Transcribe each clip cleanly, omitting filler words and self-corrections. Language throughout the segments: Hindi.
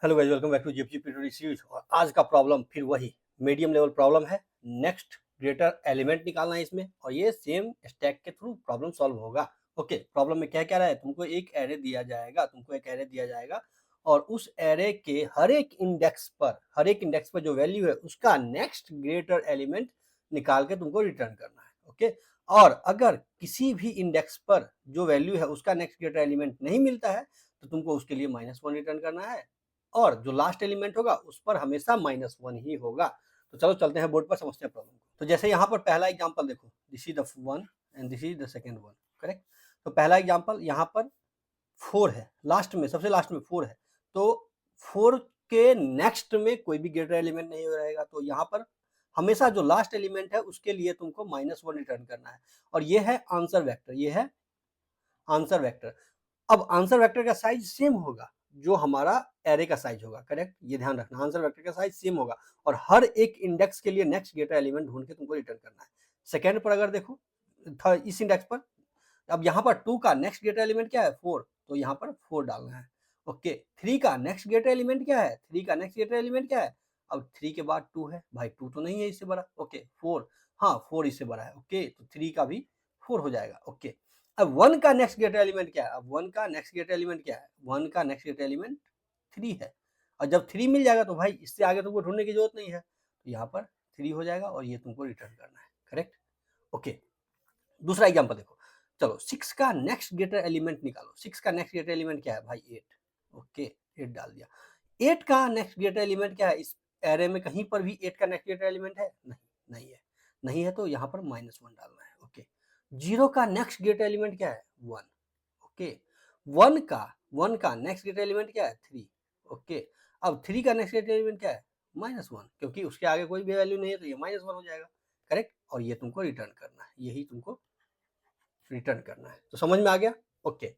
Hello guys, welcome back to GFG tutorial series. और आज का प्रॉब्लम फिर वही मीडियम लेवल प्रॉब्लम है। नेक्स्ट ग्रेटर एलिमेंट निकालना है इसमें, और ये सेम स्टैक के थ्रू प्रॉब्लम सॉल्व होगा। ओके, प्रॉब्लम में क्या क्या रहा है, तुमको एक एरे दिया जाएगा और उस एरे के हर एक इंडेक्स पर जो वैल्यू है उसका नेक्स्ट ग्रेटर एलिमेंट निकाल के तुमको रिटर्न करना है। ओके, और अगर किसी भी इंडेक्स पर जो वैल्यू है उसका नेक्स्ट ग्रेटर एलिमेंट नहीं मिलता है तो तुमको उसके लिए -1 रिटर्न करना है, और जो लास्ट एलिमेंट होगा उस पर हमेशा -1 ही होगा। तो चलो चलते हैं बोर्ड पर, समझते हैं प्रॉब्लम को। तो जैसे यहाँ पर पहला एग्जांपल देखो, this is the one and this is the second one, correct. तो पहला एग्जांपल यहाँ पर 4 है, लास्ट में सबसे लास्ट में 4 है, तो 4 के नेक्स्ट में कोई भी ग्रेटर एलिमेंट नहीं रहेगा, तो यहाँ पर हमेशा जो लास्ट एलिमेंट है उसके लिए तुमको -1 रिटर्न करना है। और ये है आंसर वेक्टर, ये है आंसर वेक्टर। अब आंसर वेक्टर का साइज सेम होगा जो हमारा एरे का साइज होगा, करेक्ट। ये ध्यान रखना, आंसर वेक्टर का साइज सेम होगा और हर एक इंडेक्स के लिए नेक्स्ट ग्रेटर एलिमेंट ढूंढ के तुमको रिटर्न करना है। सेकंड पर अगर देखो इस इंडेक्स पर, अब यहाँ पर 2 का नेक्स्ट ग्रेटर एलिमेंट क्या है, 4, तो यहाँ पर 4 डालना है। ओके, 3 का नेक्स्ट ग्रेटर एलिमेंट क्या है, 3 का नेक्स्ट ग्रेटर एलिमेंट क्या है, अब 3 के बाद 2 है, भाई 2 तो नहीं है इससे बड़ा। ओके 4, हाँ 4 इससे बड़ा है। ओके, तो 3 का भी 4 हो जाएगा। ओके, अब 1 का नेक्स्ट ग्रेटर एलिमेंट क्या है, अब 1 का नेक्स्ट ग्रेटर एलिमेंट क्या है, 1 का नेक्स्ट ग्रेटर एलिमेंट 3 है। और जब 3 मिल जाएगा तो भाई इससे आगे तुमको ढूंढने की जरूरत नहीं है, तो यहाँ पर 3 हो जाएगा और ये तुमको रिटर्न करना है, करेक्ट। ओके, दूसरा एग्जांपल देखो, चलो 6 का नेक्स्ट ग्रेटर एलिमेंट निकालो। 6 का नेक्स्ट ग्रेटर एलिमेंट क्या है भाई, 8। ओके, 8 डाल दिया। 8 का नेक्स्ट ग्रेटर एलिमेंट क्या है, इस एरे में कहीं पर भी 8 का नेक्स्ट ग्रेटर एलिमेंट है, नहीं है। नहीं है तो यहाँ पर -1 डालना है। ओके, 0 का नेक्स्ट ग्रेटर एलिमेंट क्या है, 1। ओके, 1 का नेक्स्ट ग्रेटर एलिमेंट क्या है, 3। ओके, अब 3 का नेक्स्ट ग्रेटर एलिमेंट क्या है, -1, क्योंकि उसके आगे कोई भी वैल्यू नहीं है तो ये -1 हो जाएगा, करेक्ट। और ये तुमको रिटर्न करना है, यही तुमको रिटर्न करना है। तो समझ में आ गया। ओके,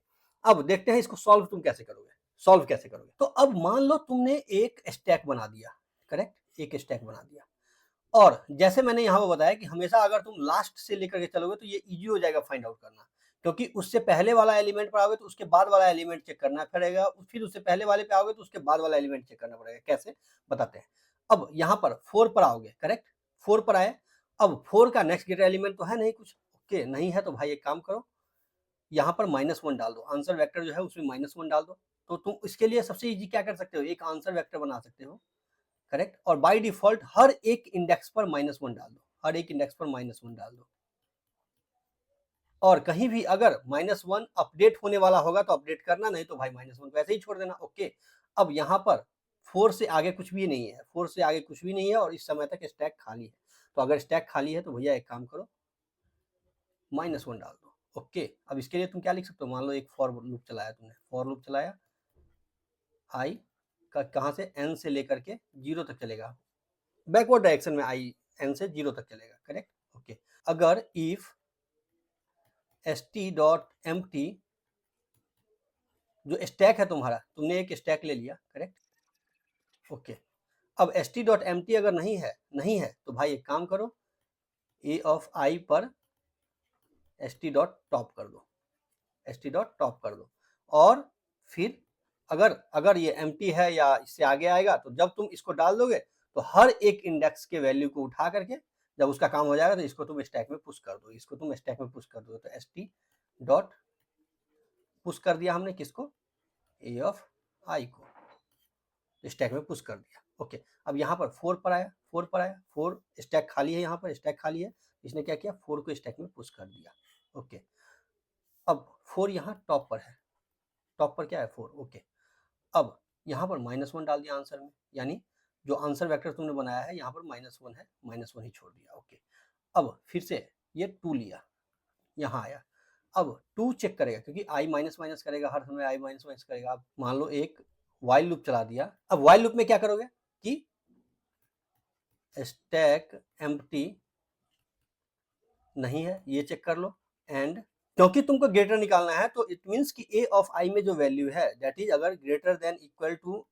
अब देखते हैं इसको सॉल्व तुम कैसे करोगे, तो अब मान लो तुमने एक स्टैक बना दिया, करेक्ट, एक स्टैक बना दिया। और जैसे मैंने यहाँ पर बताया कि हमेशा अगर तुम लास्ट से लेकर के चलोगे तो ये इजी हो जाएगा फाइंड आउट करना, क्योंकि उससे पहले वाला एलिमेंट पर आओगे तो उसके बाद वाला एलिमेंट चेक करना पड़ेगा, फिर उससे पहले वाले पे आओगे तो उसके बाद वाला एलिमेंट चेक करना पड़ेगा। कैसे, बताते हैं। अब यहाँ पर 4 पर आओगे, करेक्ट, 4 पर आए। अब 4 का नेक्स्ट ग्रेटर एलिमेंट तो है नहीं कुछ, ओके, नहीं है तो भाई एक काम करो, यहाँ पर -1 डाल दो। आंसर वेक्टर जो है उसमें -1 डाल दो। तो तुम इसके लिए सबसे इजी क्या कर सकते हो, एक आंसर वेक्टर बना सकते हो, करेक्ट। और बाय डिफॉल्ट हर एक इंडेक्स पर -1 डाल दो, हर एक इंडेक्स पर -1 डाल दो। और कहीं भी अगर -1 अपडेट होने वाला होगा तो अपडेट करना, नहीं तो भाई -1 को ऐसे ही छोड़ देना। ओके, अब यहाँ पर 4 से आगे कुछ भी नहीं है, 4 से आगे कुछ भी नहीं है और इस समय तक स्टैक खाली है। तो अगर स्टैक खाली है तो भैया एक काम करो, -1 डाल दो। ओके, अब इसके लिए तुम क्या लिख सकते हो, मान लो एक फॉर लूप चलाया तुमने, फॉर लूप चलाया, आई का कहाँ से, n से लेकर के 0 तक चलेगा, बैकवर्ड डायरेक्शन में आई n से 0 तक चलेगा, करेक्ट। ओके, अगर इफ st.empty, जो स्टैक है तुम्हारा, तुमने एक स्टैक ले लिया, करेक्ट। ओके, अब st.empty अगर नहीं है तो भाई एक काम करो, a ऑफ i पर st.top कर दो, st.top कर दो। और फिर अगर ये एम्प्टी है या इससे आगे आएगा तो जब तुम इसको डाल दोगे तो हर एक इंडेक्स के वैल्यू को उठा करके जब उसका काम हो जाएगा तो इसको तुम स्टैक में पुश कर दो, इसको तुम स्टैक में पुश कर दो। तो st डॉट पुश कर दिया हमने किसको, a ऑफ i को, स्टैक में पुश कर दिया। ओके, अब यहाँ पर 4 पर आया, 4 स्टैक खाली है, यहाँ पर स्टैक खाली है, इसने क्या किया, 4 को स्टैक में पुश कर दिया। ओके, अब 4 यहाँ टॉप पर है, टॉप पर क्या है, 4। ओके, अब यहाँ पर -1 डाल दिया आंसर में, यानी जो आंसर वेक्टर तुमने बनाया है यहाँ पर -1 है, -1 ही छोड़ दिया। ओके, अब फिर से ये 2 लिया, यहाँ आया, अब 2 चेक करेगा क्योंकि i माइनस करेगा, हर समय i माइनस करेगा। अब मान लो एक वाइल लूप चला दिया, अब वाइल लूप में क्या करोगे कि स्टैक एम्प्टी नहीं है ये चेक कर लो, एंड क्योंकि तुमको ग्रेटर निकालना है तो इट मीन्स कि a ऑफ i में जो वैल्यू है दैट इज अगर greater than equal to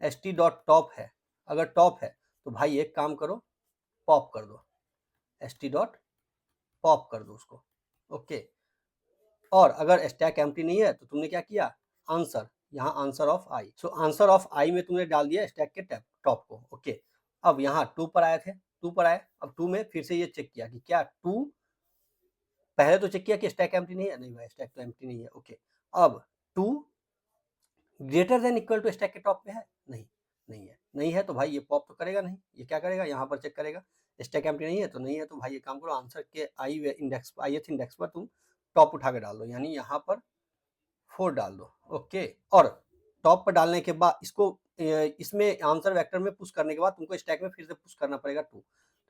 st.top है, अगर टॉप है तो भाई एक काम करो, पॉप कर दो, st.pop कर दो उसको। ओके, और अगर स्टैक एम्प्टी नहीं है तो तुमने क्या किया, आंसर यहाँ answer of I. So answer of I में तुमने डाल दिया स्टैक के टॉप को। ओके, अब यहाँ 2 पर आए थे, 2 पर आए, अब 2 में फिर से ये चेक किया कि क्या 2, पहले तो चेक किया कि स्टैक एम्प्टी नहीं है, नहीं भाई स्टैक तो एम्प्टी नहीं है। ओके, अब 2 greater than equal to stack के टॉप पे है, नहीं, नहीं है, नहीं है तो भाई ये पॉप तो करेगा नहीं, ये क्या करेगा यहाँ पर चेक करेगा, स्टैक एम्प्टी नहीं है तो नहीं है, तो भाई ये काम करो, आंसर के आई इंडेक्स ith इंडेक्स पर तुम टॉप उठा के डाल दो, यानी यहाँ पर 4 डाल दो। ओके, और टॉप पर डालने के बाद इसको इसमें आंसर वेक्टर में पुश करने के बाद तुमको स्टैक में फिर से पुश करना पड़ेगा 2,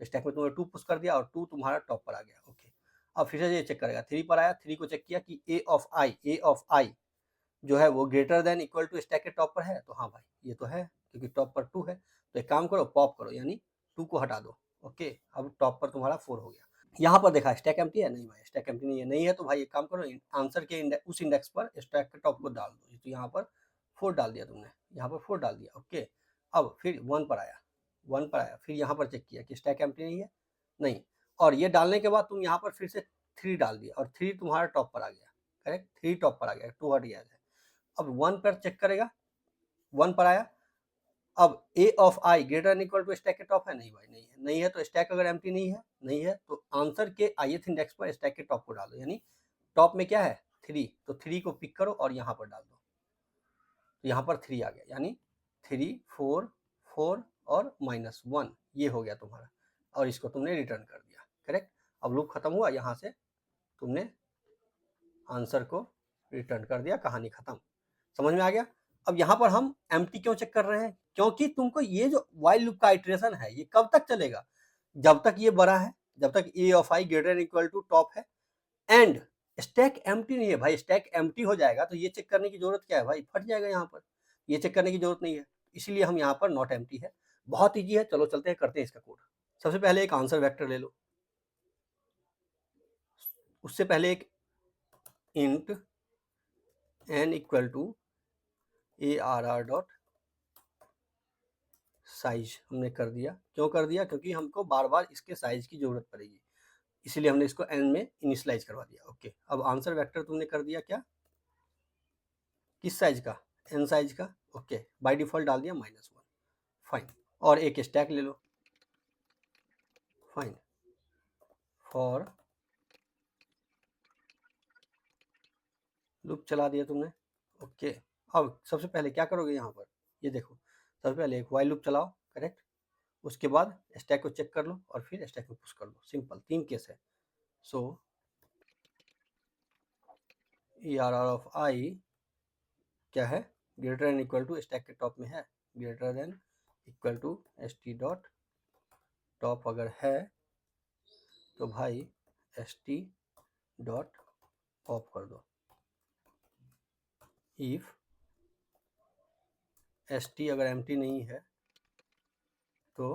तो स्टैक में तुमने 2 पुश कर दिया और 2 तुम्हारा टॉप पर आ गया। ओके, अब फिर से ये चेक करेगा, 3 पर आया, 3 को चेक किया कि ए ऑफ आई जो है वो greater than equal to stack के टॉप पर है, तो हाँ भाई ये तो है क्योंकि टॉप पर 2 है, तो एक काम करो पॉप करो, यानी 2 को हटा दो। ओके, अब टॉप पर तुम्हारा 4 हो गया। यहाँ पर देखा स्टैक एम्प्टी है, नहीं भाई स्टैक एम्प्टी नहीं है, नहीं है तो भाई एक काम करो, आंसर के उस इंडेक्स पर स्टैक के टॉप को डाल दो, तो यहाँ पर 4 डाल दिया तुमने, यहाँ पर 4 डाल दिया। ओके, अब फिर 1 पर आया, 1 पर आया, फिर यहाँ पर चेक किया कि स्टैक एम्प्टी नहीं है, नहीं, और ये डालने के बाद तुम यहाँ पर फिर से 3 डाल दिया और 3 तुम्हारा टॉप पर आ गया, करेक्ट, 3 टॉप पर आ गया, 2 हट गया है। अब 1 पर चेक करेगा, 1 पर आया, अब A of I greater than equal to stack के टॉप है, नहीं भाई नहीं है, नहीं है तो स्टैक अगर एम्प्टी नहीं है तो आंसर के ith इंडेक्स पर स्टैक के टॉप को डाल दो, यानी टॉप में क्या है 3, तो 3 को पिक करो और यहाँ पर डाल दो, तो यहाँ पर 3 आ गया, यानी 3 4 4 और -1 ये हो गया तुम्हारा, और इसको तुमने रिटर्न कर दिया, करेक्ट। अब लूप खत्म हुआ, यहाँ से तुमने आंसर को रिटर्न कर दिया, कहानी खत्म, समझ में आ गया। अब यहाँ पर हम एम्प्टी क्यों चेक कर रहे हैं, क्योंकि तुमको ये जो व्हाइल लूप का इटरेशन है ये कब तक चलेगा, जब तक ये बड़ा है, जब तक A of I greater than equal to top है एंड स्टैक एम्प्टी नहीं है। भाई स्टैक एम्प्टी हो जाएगा तो ये चेक करने की जरूरत क्या है, भाई फट जाएगा, यहाँ पर ये चेक करने की जरूरत नहीं है, इसीलिए हम यहाँ पर नॉट एम्प्टी है। बहुत ईजी है, चलो चलते हैं करते हैं इसका कोड। सबसे पहले एक आंसर वेक्टर ले लो, उससे पहले एक int n equal to ARR dot size हमने कर दिया, क्यों कर दिया, क्योंकि हमको बार बार इसके साइज की जरूरत पड़ेगी, इसीलिए हमने इसको n में इनिशियलाइज करवा दिया। ओके, अब आंसर वेक्टर तुमने कर दिया क्या, किस साइज का, n साइज का। ओके, बाय डिफॉल्ट डाल दिया -1, फाइन, और एक स्टैक ले लो, फाइन, फॉर लूप चला दिया तुमने। ओके, अब सबसे पहले क्या करोगे, यहाँ पर ये देखो, सबसे पहले एक व्हाइल लूप चलाओ, करेक्ट, उसके बाद स्टैक को चेक कर लो और फिर स्टैक में पुश कर लो, सिंपल, 3 केस है। सो ARR ऑफ आई क्या है, greater than equal to stack के टॉप में है, greater than equal to st dot top अगर है तो भाई st डॉट पॉप कर दो, इफ st अगर एम्प्टी नहीं है तो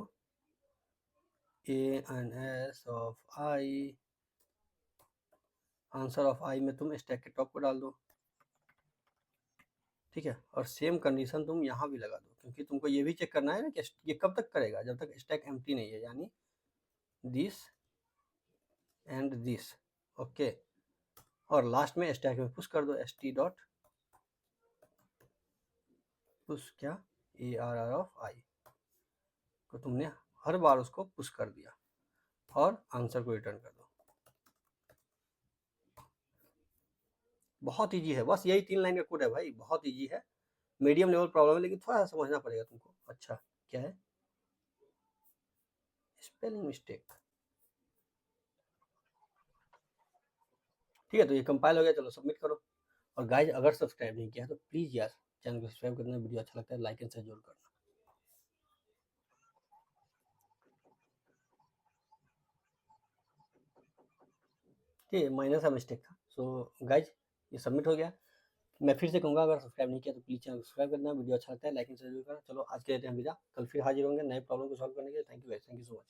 ans of I, answer of I में तुम स्टैक के टॉप को डाल दो, ठीक है, और सेम कंडीशन तुम यहाँ भी लगा दो, क्योंकि तुमको ये भी चेक करना है ना कि ये कब तक करेगा, जब तक स्टैक एम्प्टी नहीं है, यानी दिस एंड दिस। ओके, और लास्ट में स्टैक में पुश कर दो, st डॉट पुश क्या, ARR ऑफ आई को तुमने हर बार उसको पुश कर दिया और आंसर को रिटर्न कर दो। बहुत इजी है, बस यही 3 लाइन का कोड है भाई, बहुत इजी है, मीडियम लेवल प्रॉब्लम है, लेकिन थोड़ा सा समझना पड़ेगा तुमको। अच्छा, क्या है, स्पेलिंग मिस्टेक, ठीक है, तो ये कंपाइल हो गया, चलो सबमिट करो। और गाइज अगर सब्सक्राइब नहीं किया तो प्लीज़ यार चैनल को सब्सक्राइब करना, वीडियो अच्छा लगता है लाइक एंड शेयर जरूर करना। ठीक है, माइनर सा मिस्टेक था। सो गाइज ये सबमिट हो गया। मैं फिर से कहूँगा अगर सब्सक्राइब नहीं किया तो प्लीज़ चैनल को सब्सक्राइब करना, वीडियो अच्छा लगता है लाइक एंड शेयर जरूर करना। चलो आज के लिए अलविदा, कल फिर हाजिर होंगे नए प्रॉब्लम को सॉल्व करने के लिए। Thank you guys, thank you so much.